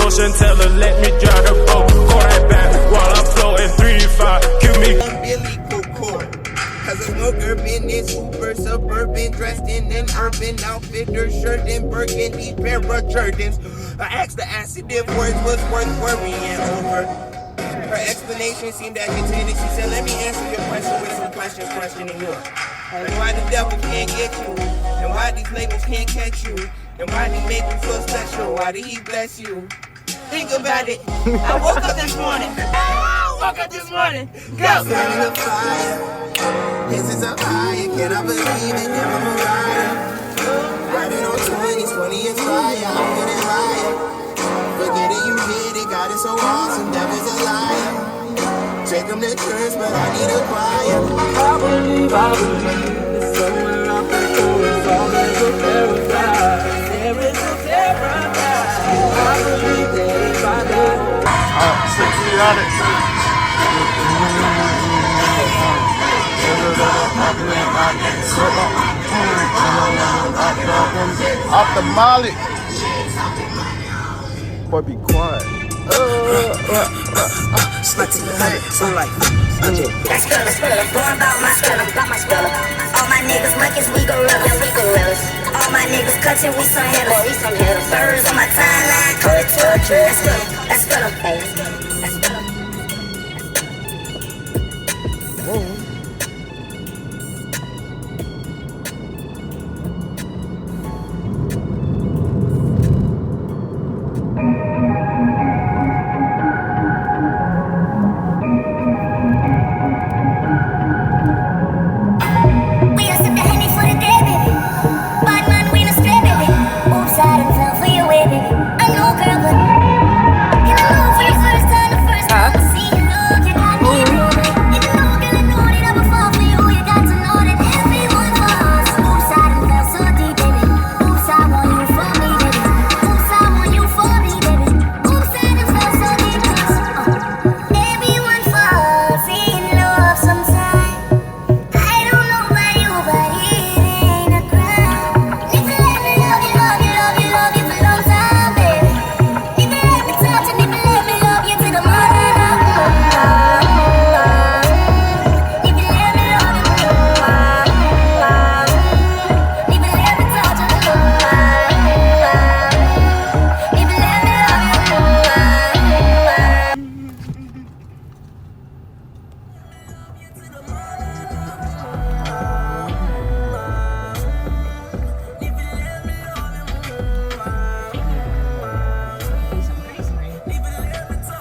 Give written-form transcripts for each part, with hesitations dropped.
motion, tell her let me drive the boat. Call that back while I'm floating 3-5. Kill me. I'm Billy Coco. Cause I smoke urban, it's super suburban, dressed in an urban outfitter, shirt and burgundy pair of Jordans. I asked the acid if words was worth worrying over. Her explanation seemed agitated. She said, let me answer your question with some questions questioning yours. And why the devil can't get you? And why these labels can't catch you? And why they make you feel special? Why did he bless you? Think about it. I woke up this morning. Go! Starting a fire. This is a fire. Can I believe it? Never Mariah. Riding on 20s, 20 is fire. I'm getting higher. Forget it, you did it. Got it so awesome. Devil's a liar. Take him to church, but I need a choir. I believe that somewhere out there is always a paradise. There is a paradise. I believe that if I die. 60 on it. Off the molly. Boy, be quiet. So like, that's good, going about my spiller. All my niggas monkeys, we gorillas. All my niggas cutting, we some hitters. Birds on my timeline, call it to a tree. That's good, okay.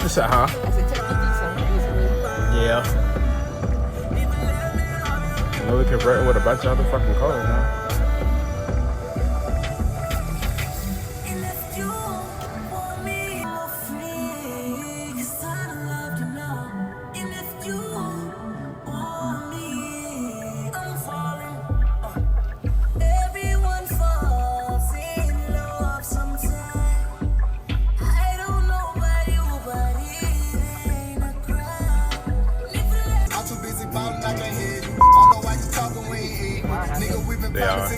You said, huh? Yeah. You know we convert with a bunch of other fucking cars now. They are.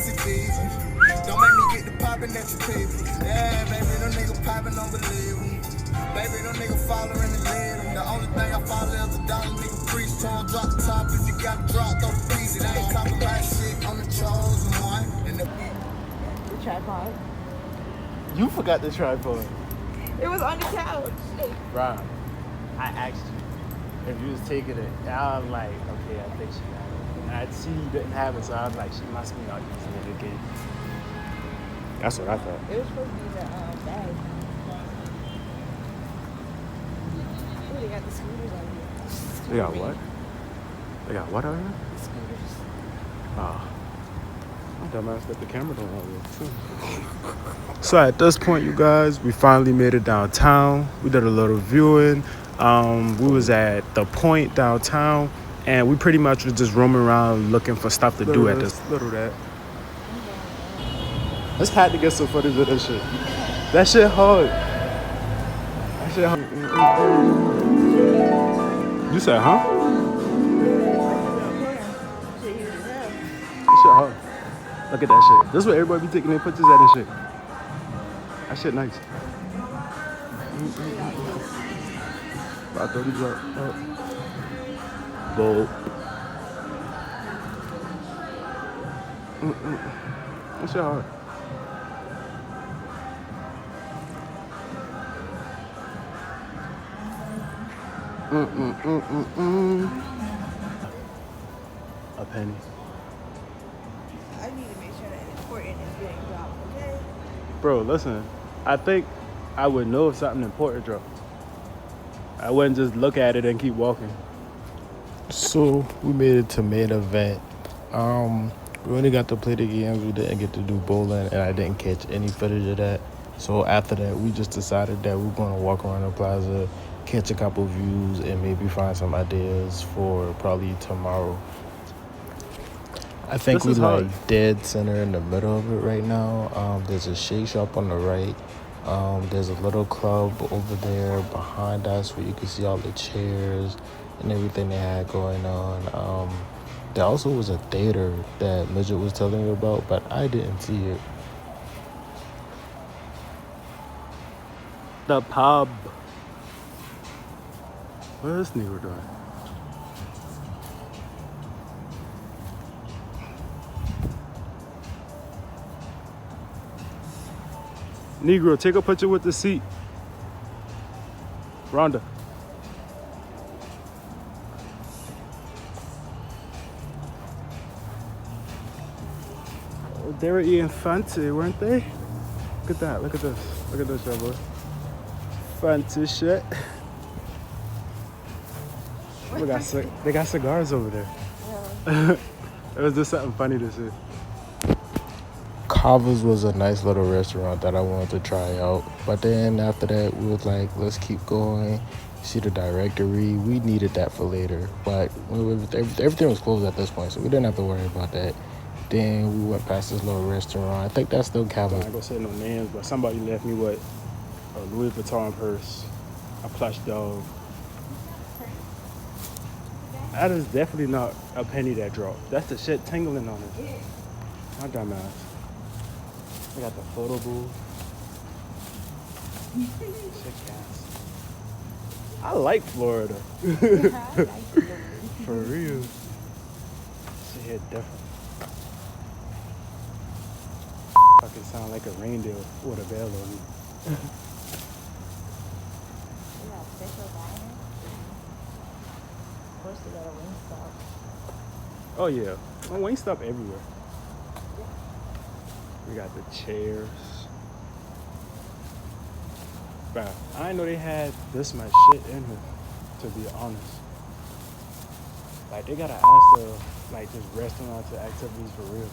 Don't make me get the poppin' at your paper. Yeah, baby, them niggas poppin' unbelievable. Baby, them niggas following the lead. The only thing I follow is a dollar nigga preach to him. Drop the top if you got dropped on the piece. It ain't talking about shit on the chosen one. And The tripod. You forgot the tripod. It was on the couch. Right. I asked you if you was taking it. And I was like, okay, I think she got it. And I see you didn't have it, so I was like, she must be not using it again. That's what I thought. It was supposed to be the bag. Oh, they got the scooters on here. They got what? They got what on here? The scooters. Oh. My dumbass got the camera on too. So at this point, you guys, we finally made it downtown. We did a little viewing. We was at the Point downtown, and we pretty much was just roaming around looking for stuff to do at this. Little that. Let's had to get some footage of that shit. That shit hard. That shit hard. You said, huh? That shit hard. Look at that shit. This is what everybody be taking their pictures at and shit. That shit nice. About 30 drop. Oh. Bold. That shit hard. A penny. I need to make sure that important is getting dropped, okay? Bro, listen. I think I would know if something important dropped. I wouldn't just look at it and keep walking. So we made it to main event. We only got to play the games. We didn't get to do bowling, and I didn't catch any footage of that. So after that, we just decided that we're going to walk around the plaza, catch a couple views, and maybe find some ideas for probably tomorrow. I think This is we're hard. like dead center in the middle of it right now. There's a shake shop on the right. There's a little club over there behind us where you can see all the chairs and everything they had going on. There also was a theater that Midget was telling me about, but I didn't see it. The pub. What is this nigga doing? Negro, take a picture with the seat. Rhonda. Oh, they were eating fancy, weren't they? Look at that. Look at this. Look at this, y'all boy. Fancy shit. They got cigars over there. It was just something funny to see. Kava's was a nice little restaurant that I wanted to try out. But then after that, we was like, let's keep going. See the directory. We needed that for later. But everything was closed at this point, so we didn't have to worry about that. Then we went past this little restaurant. I think that's still I Kava. ain't gonna say no names, but somebody left me with a Louis Vuitton purse, a plush dog. That is definitely not a penny that dropped. That's the shit tingling on it. My dumb ass. I got the photo booth. Sick ass. I like Florida. For real. Shit here different. Fucking sound like a reindeer with a bell on me. We got special dining. Of course, we got a Wingstop. Oh yeah, well, Wingstop everywhere. We got the chairs. Bruh, I didn't know they had this much shit in here, to be honest. Like, they got an ass to, like, just restaurants and activities for real.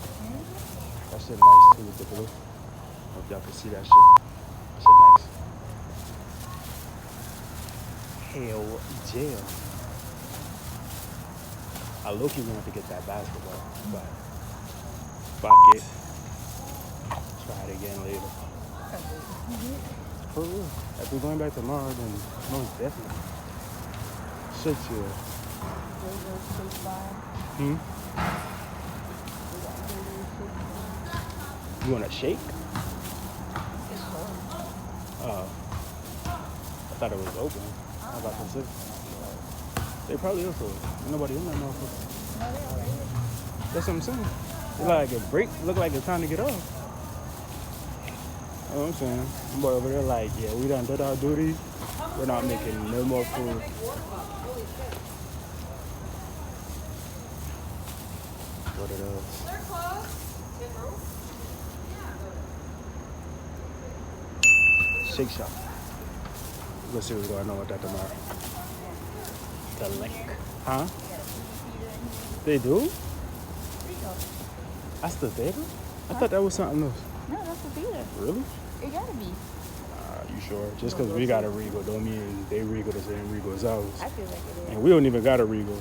That shit nice too with the blue. Hope y'all can see that shit. That shit nice. Hell yeah. I low-key wanted to get that basketball, but fuck it. Try it again later. For real. If we're going back tomorrow, then most definitely. Shit, yeah. Hmm? You want a shake? I thought it was open. I was about to say. They probably is open. Ain't nobody in that motherfucker. That's what I'm saying. It look like a break. Look like it's time to get off. You know what I'm saying? Some boy over there like, yeah, we done did our duty. We're not making no more food. What it is. Shake Shop. We'll see what's going on with that tomorrow. The link. Huh? They do? That's the theater? I thought that was something else. No, that's the theater. Really? It gotta be. You sure? Just because we got a Regal don't mean they Regal the same Regal as ours. I feel like it is. And we don't even got a Regal.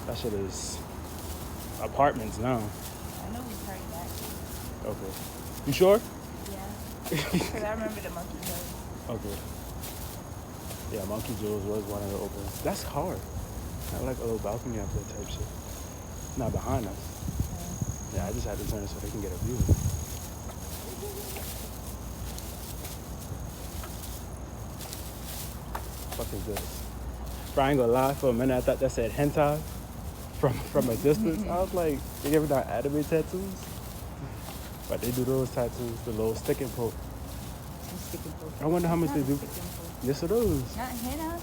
That shit is apartments now. I know we turned that. Okay. You sure? Yeah. Because I remember the Monkey Joe. Okay. Yeah, Monkey Jules was one of the opens. That's hard. Not like a little balcony up there type shit. Not behind us. Yeah, I just had to turn it so they can get a view. fuck is this? Bro, I ain't gonna lie, for a minute I thought that said hentai from a distance. I was like, they ever done anime tattoos? But they do those tattoos, the little stick and poke. Stick and poke. I wonder how much they do. Stick and poke. Yes, it is. Not henna.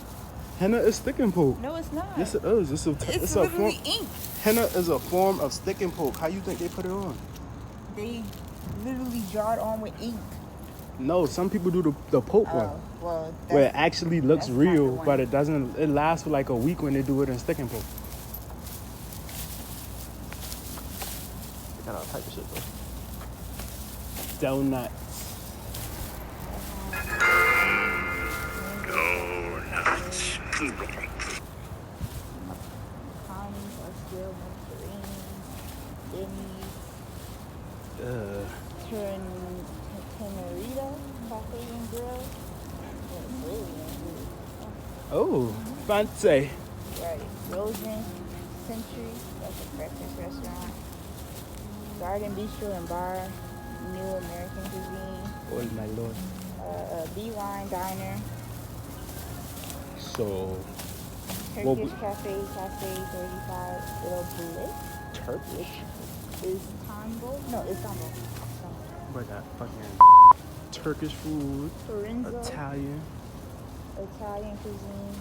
Henna is stick and poke. No, it's not. Yes, it is. It's It's a literally form. ink. Henna is a form of stick and poke. How you think they put it on? They literally draw it on with ink. No, some people do the poke one. Oh, well, Where it actually looks that's not the real, one. but it doesn't. It lasts for like a week when they do it in stick and poke. They got all type of shit though. Donuts. Connie's are still Mediterranean. Denny's. Tenerita Cafe and Grill. Oh, fancy. Right. Rosen Century. That's a breakfast restaurant. Garden Bistro and Bar. New American Cuisine. Oh my lord. Beeline Diner. So, Turkish Cafe 35. Little Bliss. Turkish? Istanbul? No, Istanbul. But that fucking Turkish food, Lorenzo. Italian. Italian cuisine.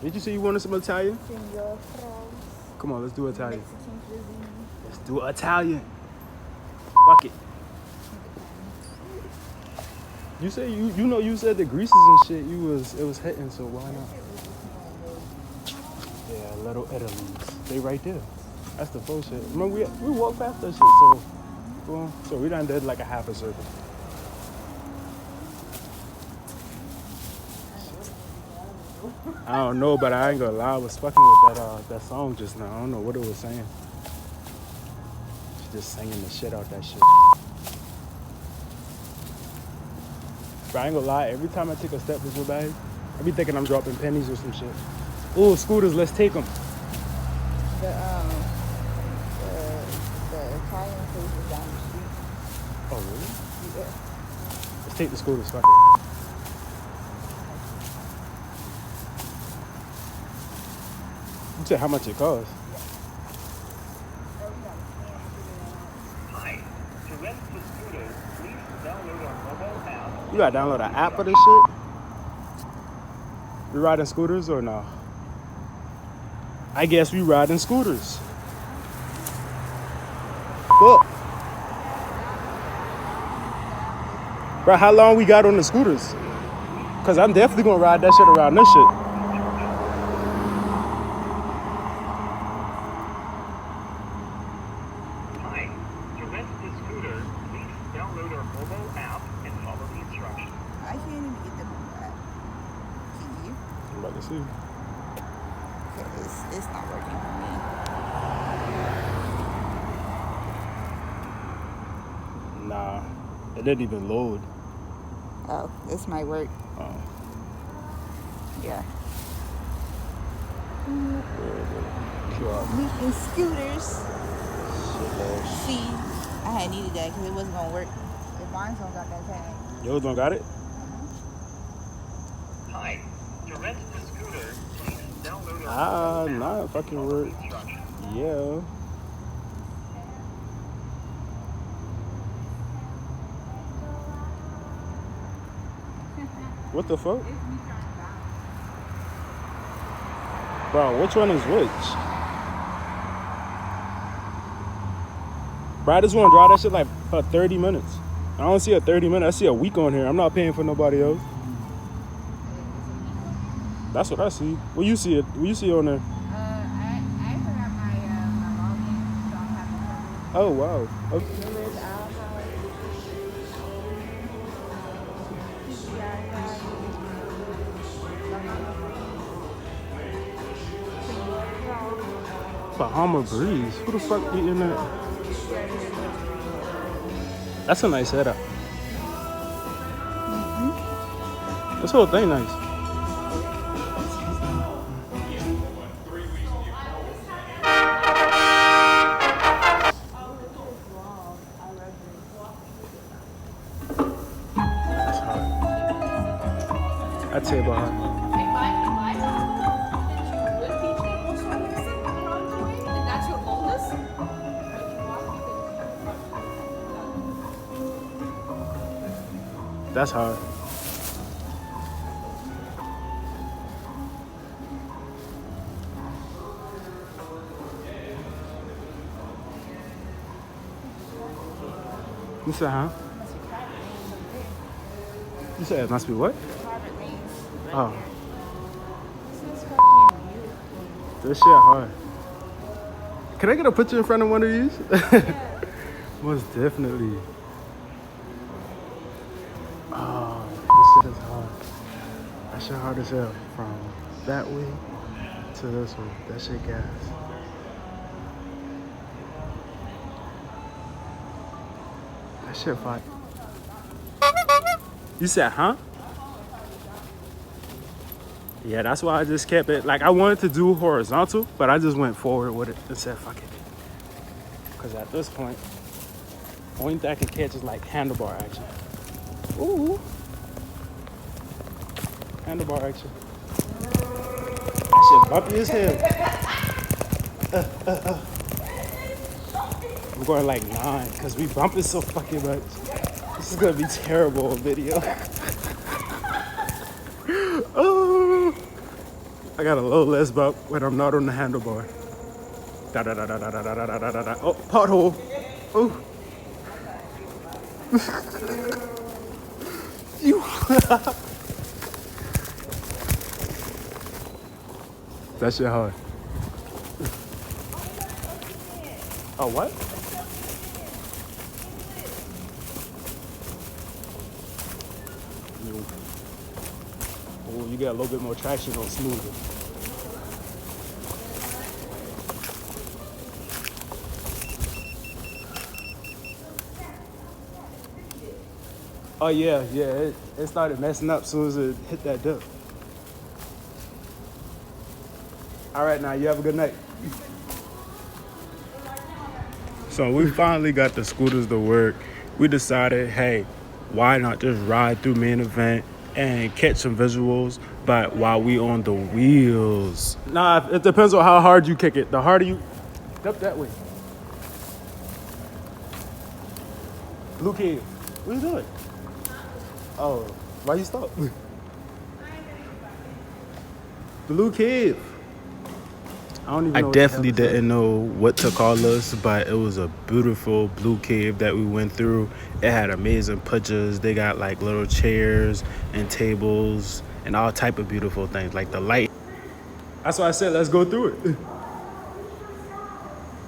Did you say you wanted some Italian? Senor Fries. Come on, let's do Italian. Mexican cuisine. Let's do Italian. Fuck it. You say you said the greases and shit it was hitting, so why not? Yeah, Little Italy's. They right there. That's the full shit. Remember we walked past that shit, so boom. So we done did like a half a circle. I don't know, but I ain't gonna lie, I was fucking with that song just now. I don't know what it was saying. She's just singing the shit out that shit. But I ain't gonna lie, every time I take a step with your bag, I be thinking I'm dropping pennies or some shit. Ooh, scooters, let's take them. The Italian place is down the street. Oh, really? Yeah. Let's take the scooters, fuck it. You said how much it costs? Hi. To rent the scooter, please download our mobile app. You gotta download an app for this shit? You riding scooters or no? I guess we riding scooters. Fuck. Bro, how long we got on the scooters? Cause I'm definitely gonna ride that shit around this shit. Hi. To rent the scooter, please download our mobile app and follow the instructions. I can't even get them on that. Can you? I'm about to see. Because it's not working for me. Nah, it didn't even load. Oh, this might work. Oh. Yeah. QR. Meeting scooters. Shit, See, I had needed that because it wasn't going to work. If mine's don't got that tag. yours don't got it? Hi. To rent the scooter, please download our mobile app Nah, and fucking follow work. the instructions. Yeah. What the fuck? Bro, which one is which? Bro, I just want to drive that shit like for 30 minutes. I don't see a 30 minutes. I see a week on here. I'm not paying for nobody else. That's what I see. What you see it? What you see on there? I forgot my login, so I'm having trouble. Oh wow. Okay. Miller's Owl House. Bahama Breeze. Who the fuck eating that? That's a nice setup. This whole thing nice. That's hot. I'd say about hot. That's hard. You said, huh? You said it must be what? Oh, This is fucking beautiful. this shit hard. Can I get a picture in front of one of these? Most definitely. Oh, this shit is hard. That shit hard as hell. From that way to this way. That shit gas. That shit fire. You said, huh? Yeah, that's why I just kept it. Like, I wanted to do horizontal, but I just went forward with it and said, fuck it. Because at this point, only thing I can catch is like handlebar action. Ooh. Handlebar action. That shit bumpy as hell. I'm going like 9 because we bumping so fucking much. This is gonna be terrible video. Oh, I got a low less bump when I'm not on the handlebar. Da da da da da da da da da da da. Oh, pothole. Oh. You. That shit hard. Oh, what? Oh, you got a little bit more traction on smoother. Oh yeah, it started messing up as soon as it hit that dip. All right, now you have a good night. So we finally got the scooters to work. We decided, hey, why not just ride through main event and catch some visuals, but while we on the wheels. Nah, it depends on how hard you kick it. The harder you, up that way. Blue Cave, what are you doing? Oh, why you stop? Blue Cave. I definitely didn't know what to call us, but it was a beautiful blue cave that we went through. It had amazing pictures. They got like little chairs and tables and all type of beautiful things, like the light. That's why I said let's go through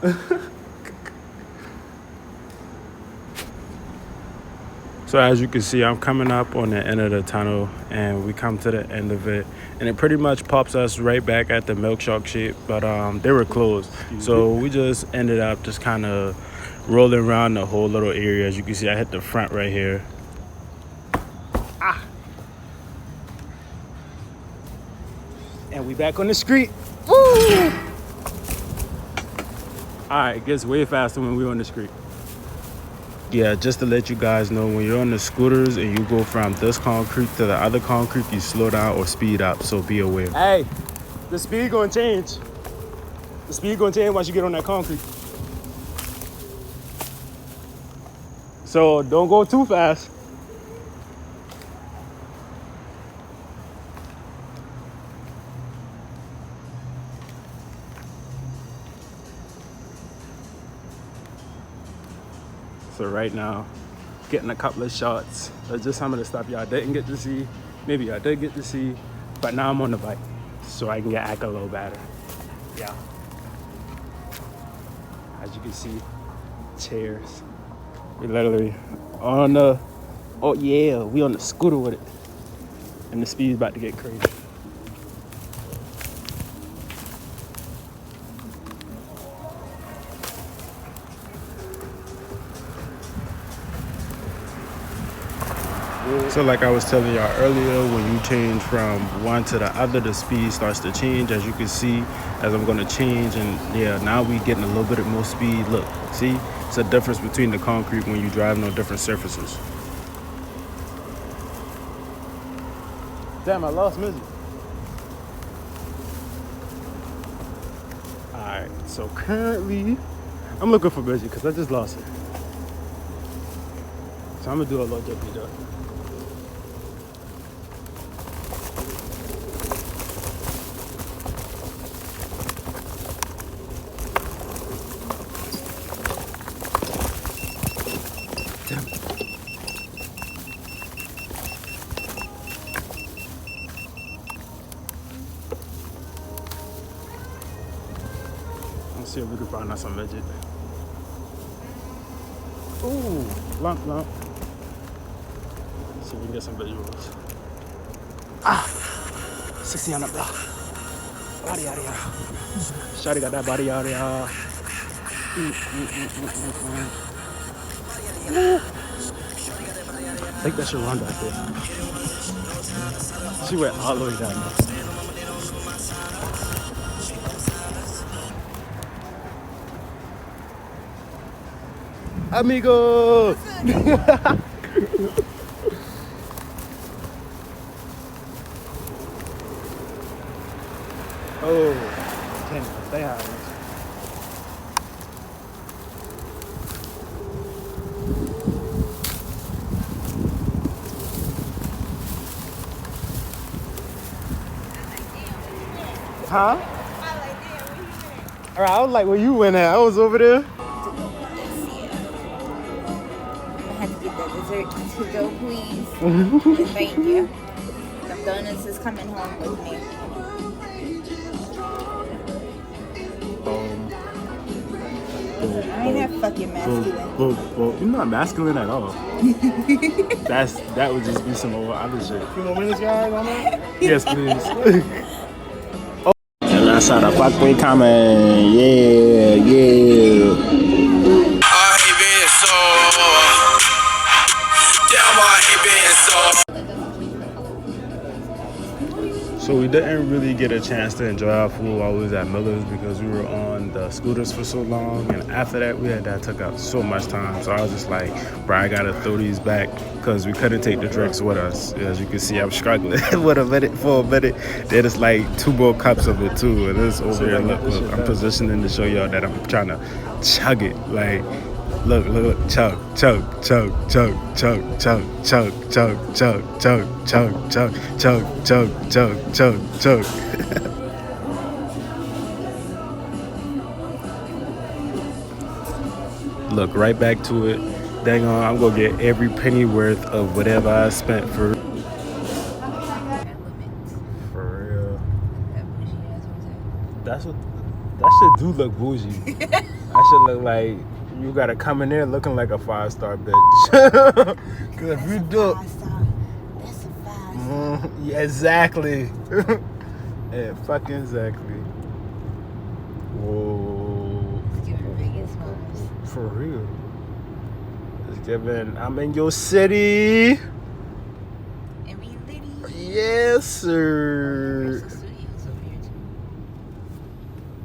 it. So as you can see, I'm coming up on the end of the tunnel, and we come to the end of it, and it pretty much pops us right back at the Milk Shark shape, but they were closed. So we just ended up just kind of rolling around the whole little area. As you can see, I hit the front right here. And we back on the street. Woo! All right, it gets way faster when we're on the street. Yeah, just to let you guys know, when you're on the scooters and you go from this concrete to the other concrete, you slow down or speed up, so be aware. Hey, the speed gonna change. The speed gonna change once you get on that concrete. So don't go too fast. So right now, getting a couple of shots. That's just some of the stuff y'all didn't get to see. Maybe y'all did get to see, but now I'm on the bike, so I can get act a little better. Yeah. As you can see, chairs. We literally on the, oh yeah, we on the scooter with it. And the speed's about to get crazy. So like I was telling y'all earlier, when you change from one to the other, the speed starts to change, as you can see, as I'm gonna change. And yeah, now we getting a little bit more speed. Look, see, it's a difference between the concrete when you driving on different surfaces. Damn, I lost Mizzy. All right, so currently, I'm looking for Mizzy because I just lost her. So I'm gonna do a little jumpy jump. Damn. Let's see if we can find out some veggie. Ooh, lump. Let's see if we can get some vegetables. 60 on the block. Body out of here. Shawty got that body out of here. I think that should run back there. She went all the way down there. Amigo! Oh, can't even stay high. Huh? Alright, I was like, where you went at? I was over there. I had to get that dessert to go, please. Thank you. The donuts is coming home with me. I ain't that fucking masculine. Well, you're not masculine at all. That would just be some old other shit. You want minutes, guys, on that? Yes, please. And I saw the fuckway coming. Yeah. I hate being so. Damn, I hate being so. So we didn't really get a chance to enjoy our food while we was at Miller's because we were on the scooters for so long, and after that took up so much time. So I was just like, bro, I gotta throw these back because we couldn't take the drinks with us. As you can see, I'm struggling for a minute. Then it's like 2 more cups of it too, and it's over here. Look, I'm positioning to show y'all that I'm trying to chug it. Like, look, chug. Look, right back to it. Dang on, I'm gonna get every penny worth of whatever I spent for real. That shit do look bougie. That shit look like you gotta come in there looking like a 5-star bitch. Cause if you do, That's a 5-star. yeah, exactly. Yeah, fucking exactly. Whoa. Let's give her biggest moments. For real. It's giving, I'm in your city. And we litty. Yes, sir. Universal Studios over here too.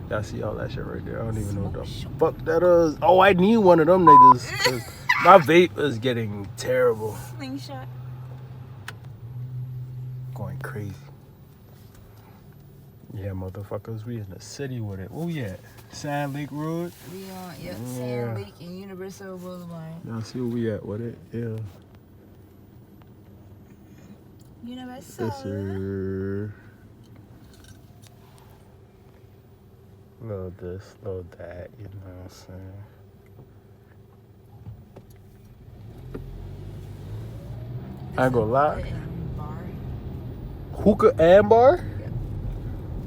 Y'all see all that shit right there? I don't even know what the fuck that is. Oh, I need one of them niggas. 'Cause my vape is getting terrible. Slingshot. Going crazy. Yeah, motherfuckers, we in the city with it. Where we at? Sand Lake Road? We on, Yeah. Sand Lake and Universal Boulevard. Y'all see where we at with it? Yeah. Universal. Yes, sir. Little this, little that, you know what I'm saying? I ain't gonna lie. Bar. Hookah and bar?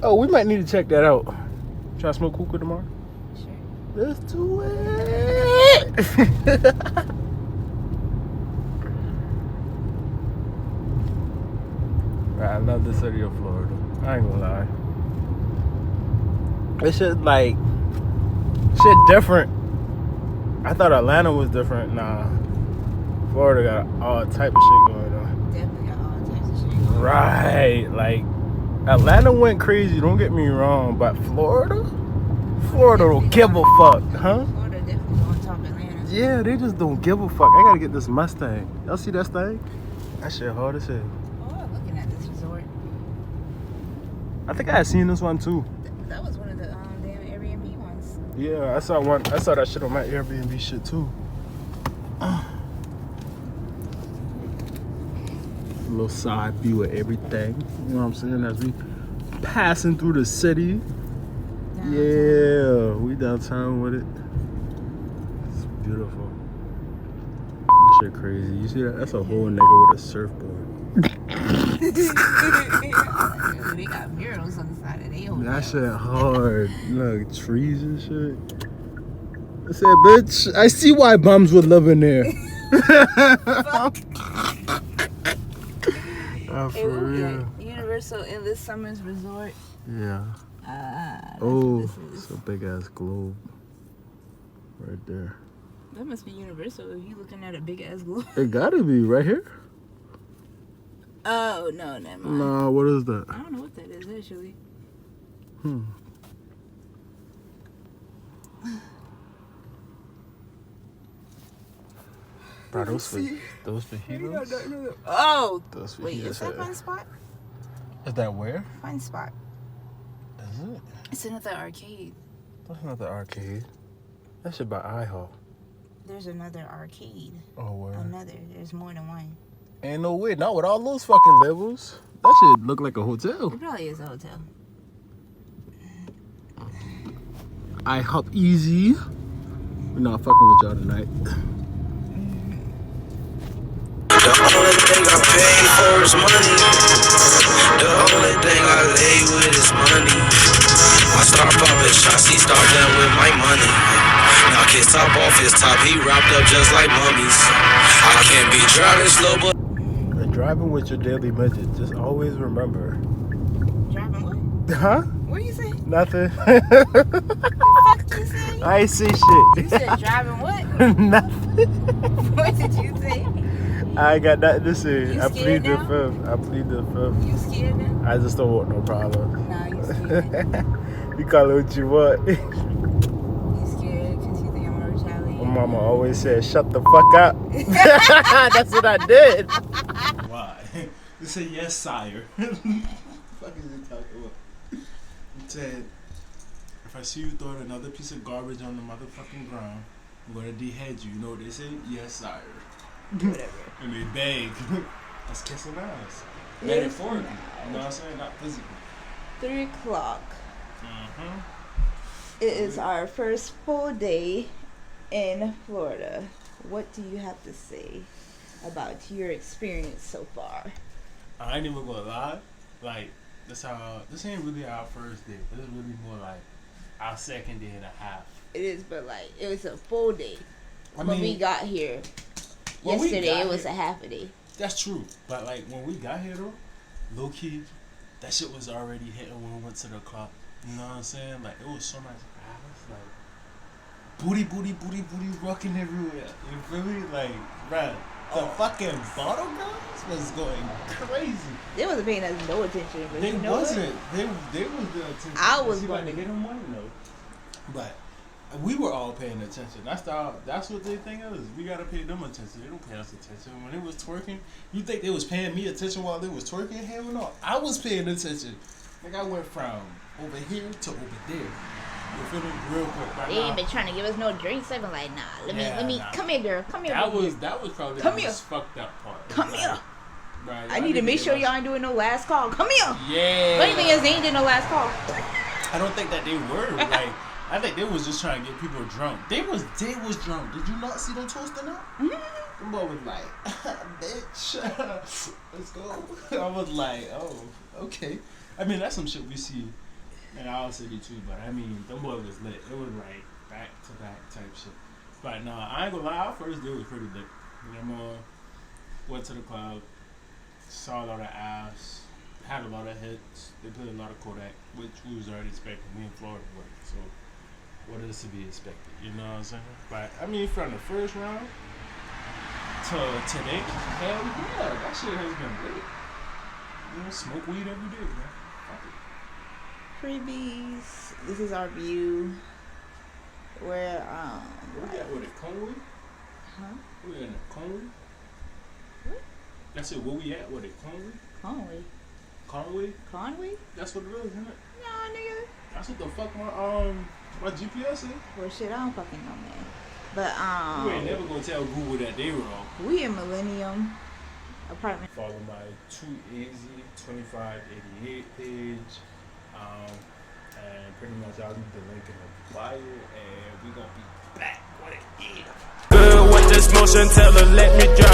Oh, we might need to check that out. Try to smoke hookah tomorrow? Sure. Let's do it. I love the city of Florida. I ain't gonna lie. It's just like shit different. I thought Atlanta was different. Nah. Florida got all type of shit going on. Definitely got all types of shit. Right. Like Atlanta went crazy, don't get me wrong, but Florida don't give a fuck, huh? Florida definitely on top of Atlanta. Yeah, they just don't give a fuck. I gotta get this Mustang. Y'all see that thing? That shit hard as hell. Oh, I'm looking at this resort. I think I had seen this one too. That was one of the damn Airbnb ones. Yeah, I saw that shit on my Airbnb shit too. A little side view of everything. You know what I'm saying? As we passing through the city. Downtown. Yeah, we downtown with it. It's beautiful. shit crazy. You see that? That's a whole nigga with a surfboard. They got murals on the side of their hotel. That shit hard. Look, trees and shit. I said, bitch, I see why bums would live in there. Oh, It for will be real. at Universal Endless Summers Resort. Yeah. That's Oh, what this it's is. a big ass globe. Right there. That must be Universal if you looking at a big ass globe. It gotta be right here. Oh, no, never mind. Nah, what is that? I don't know what that is actually. Bro, those fajitas? Oh! Those Wait, is that fajitas. Fun Spot? Is that where? Fun Spot. Is it? It's another arcade. That's not the arcade. That shit by IHOP. There's another arcade. Oh, where? Another. There's more than one. Ain't no way. Not with all those fucking levels. That shit look like a hotel. It probably is a hotel. IHOP easy. We're not fucking with y'all tonight. The only thing I pay for is money. The only thing I lay with is money. I start popping shots, he start playing with my money. Knock his top off his top, he wrapped up just like mummies. I can't be driving slow, but When driving with your daily midget, just always remember. Driving what? Huh? What you say? Nothing. What you say? I ain't say You shit. said driving what? Nothing. What did you say? I ain't got nothing to say. You I plead scared the now? fifth. I plead the fifth. You scared now? I just don't want no problem. Nah, you scared. You call it what you want. You scared because you think I'm gonna retaliate. My mama always said, shut the fuck up. That's what I did. Why? You said, yes, sire. What the fuck is he talking about? He said, if I see you throwing another piece of garbage on the motherfucking ground, I'm gonna dehead you. You know what they say? Yes, sire. Whatever. And they beg. That's kissing ass. Yes, Metaphorically. You know what I'm saying? Not physically. 3 o'clock. Mm-hmm. It is our first full day in Florida. What do you have to say about your experience so far? I ain't even gonna lie. Like, this ain't really our first day. This is really more like our second day and a half. It is, but like, it was a full day. I When we mean, got here when we yesterday, got it was here- a half a day. That's true. But like when we got here though, low key, that shit was already hitting when we went to the club. You know what I'm saying? Like it was so much ass, like booty rocking everywhere. You feel me? Like, bruh, the fucking bottle girls was going crazy. They wasn't paying us no attention, but They you know wasn't. what? They was the attention. I was See, like, going to to- get them money though. But we were all paying attention. That's what they think is. We gotta pay them attention. They don't pay us attention. When they was twerking, you think they was paying me attention while they was twerking? Hell no. I was paying attention. Like I went from over here to over there. You feel me? Real quick. Right They now. ain't been trying to give us no drinks. They've been like, nah, let me, nah. come here, girl. Come here. That baby. was probably Come the here. most fucked up part. Come Like, here. right, I need to make sure y'all ain't doing no last call. Come here. Yeah. Funny thing is, they ain't did no last call. I don't think that they were. Like, I think they was just trying to get people drunk. They was drunk. Did you not see them toasting up? Them boy was like, bitch, let's go. I was like, oh, okay. I mean, that's some shit we see in our city too. But I mean, them boy was lit. It was like back to back type shit. But no, I ain't gonna lie. Our first day was pretty lit. Went to the club, saw a lot of ass, had a lot of hits. They played a lot of Kodak, which we was already expecting. We in Florida, so what is to be expected? You know what I'm saying? But I mean, from the first round to today, hell yeah, that shit has been lit. You know, smoke weed every day, man. Fuck it. Freebies. This is our view. Where Where we at with it? Conway? Huh? We in the Conway? What? That's it. Where we at with it? Conway? Conway. Conway? Conway? That's what it is, isn't it? Nah, nigga. That's what the fuck my GPS is. Well, shit, I don't fucking know, man. But You ain't never gonna tell Google that they wrong. we in Millennium Apartment. Follow my Too Easy 2588 page. And pretty much I'll leave the link in the bio, and we gonna be back with it. Yeah. Good when this motion, tell her let me drive.